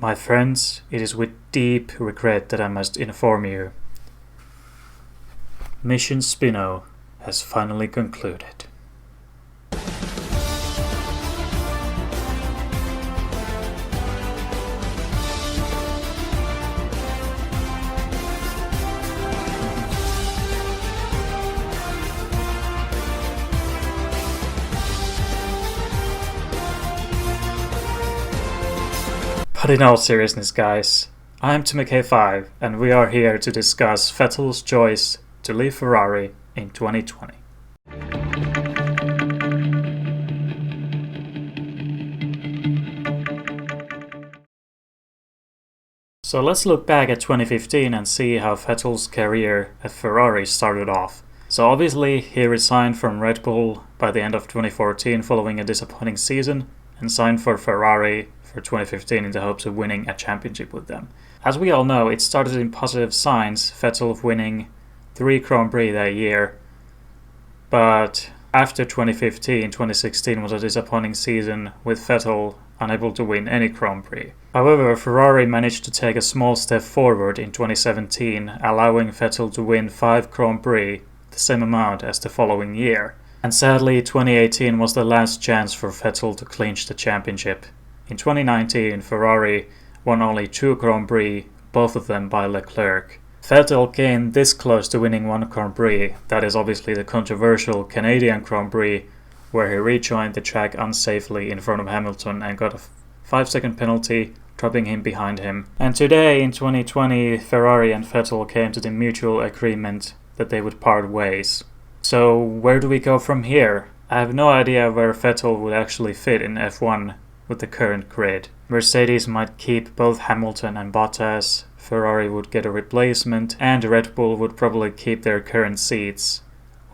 My friends, it is with deep regret that I must inform you. Mission Spino has finally concluded. But in all seriousness, guys, I'm TimK5 and we are here to discuss Vettel's choice to leave Ferrari in 2020. So let's look back at 2015 and see how Vettel's career at Ferrari started off. So obviously he resigned from Red Bull by the end of 2014 following a disappointing season and signed for Ferrari for 2015 in the hopes of winning a championship with them. As we all know, it started in positive signs, Vettel winning 3 Grand Prix that year, but after 2015, 2016 was a disappointing season with Vettel unable to win any Grand Prix. However, Ferrari managed to take a small step forward in 2017, allowing Vettel to win 5 Grand Prix, the same amount as the following year. And sadly, 2018 was the last chance for Vettel to clinch the championship. In 2019, Ferrari won only 2 Grand Prix, both of them by Leclerc. Vettel came this close to winning 1 Grand Prix, that is obviously the controversial Canadian Grand Prix, where he rejoined the track unsafely in front of Hamilton and got a 5-second penalty, dropping him behind him. And today, in 2020, Ferrari and Vettel came to the mutual agreement that they would part ways. So where do we go from here? I have no idea where Vettel would actually fit in F1 with the current grid. Mercedes might keep both Hamilton and Bottas, Ferrari would get a replacement, and Red Bull would probably keep their current seats.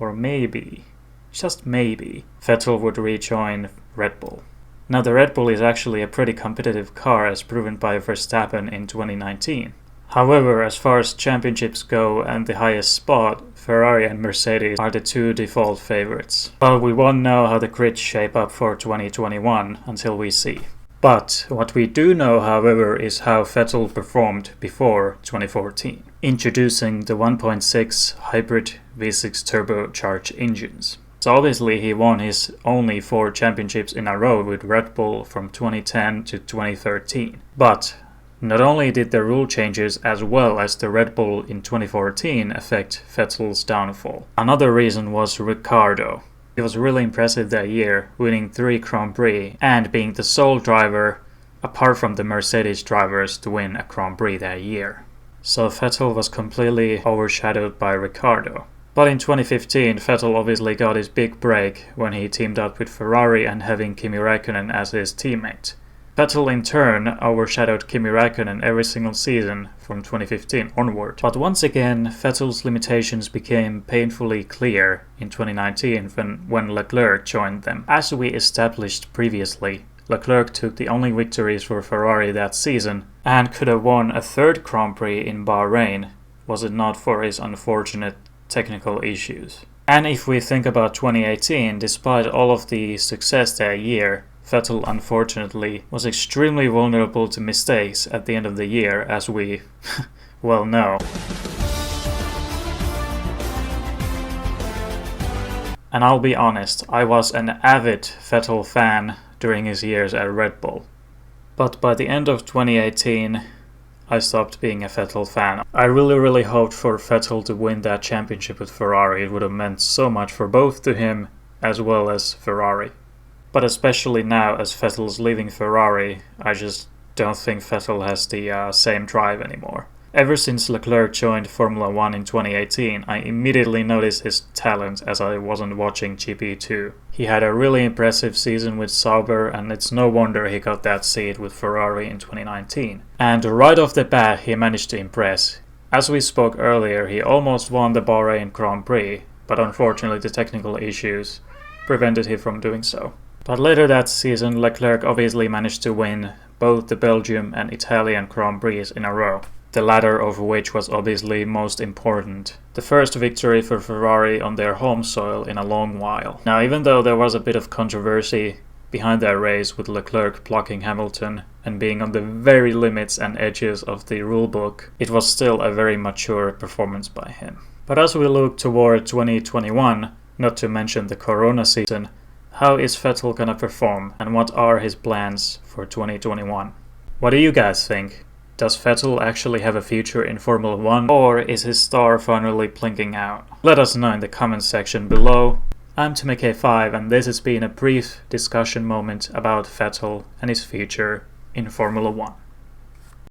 Or maybe, just maybe, Vettel would rejoin Red Bull. Now the Red Bull is actually a pretty competitive car as proven by Verstappen in 2019. However, as far as championships go and the highest spot, Ferrari and Mercedes are the 2 default favorites. But we won't know how the grids shape up for 2021 until we see. But what we do know, however, is how Vettel performed before 2014, introducing the 1.6 hybrid V6 turbocharged engines. So obviously he won his only 4 championships in a row with Red Bull from 2010 to 2013. But not only did the rule changes as well as the Red Bull in 2014 affect Vettel's downfall. Another reason was Ricciardo. He was really impressive that year, winning 3 Grand Prix and being the sole driver, apart from the Mercedes drivers, to win a Grand Prix that year. So Vettel was completely overshadowed by Ricciardo. But in 2015, Vettel obviously got his big break when he teamed up with Ferrari and having Kimi Räikkönen as his teammate. Vettel in turn overshadowed Kimi Räikkönen every single season from 2015 onward. But once again, Vettel's limitations became painfully clear in 2019 when Leclerc joined them. As we established previously, Leclerc took the only victories for Ferrari that season and could have won a 3rd Grand Prix in Bahrain, was it not for his unfortunate technical issues. And if we think about 2018, despite all of the success that year, Vettel unfortunately was extremely vulnerable to mistakes at the end of the year, as we well know. And I'll be honest, I was an avid Vettel fan during his years at Red Bull. But by the end of 2018, I stopped being a Vettel fan. I really hoped for Vettel to win that championship with Ferrari. It would have meant so much for both to him as well as Ferrari. But especially now as Vettel's leaving Ferrari, I just don't think Vettel has the same drive anymore. Ever since Leclerc joined Formula 1 in 2018, I immediately noticed his talent as I wasn't watching GP2. He had a really impressive season with Sauber, and it's no wonder he got that seat with Ferrari in 2019. And right off the bat, he managed to impress. As we spoke earlier, he almost won the Bahrain Grand Prix, but unfortunately the technical issues prevented him from doing so. But later that season, Leclerc obviously managed to win both the Belgium and Italian Grand Prix in a row, the latter of which was obviously most important. The first victory for Ferrari on their home soil in a long while. Now, even though there was a bit of controversy behind that race with Leclerc blocking Hamilton and being on the very limits and edges of the rulebook, it was still a very mature performance by him. But as we look toward 2021, not to mention the Corona season, how is Vettel gonna perform and what are his plans for 2021? What do you guys think? Does Vettel actually have a future in Formula 1 or is his star finally blinking out? Let us know in the comments section below. I'm TimK5 and this has been a brief discussion moment about Vettel and his future in Formula 1.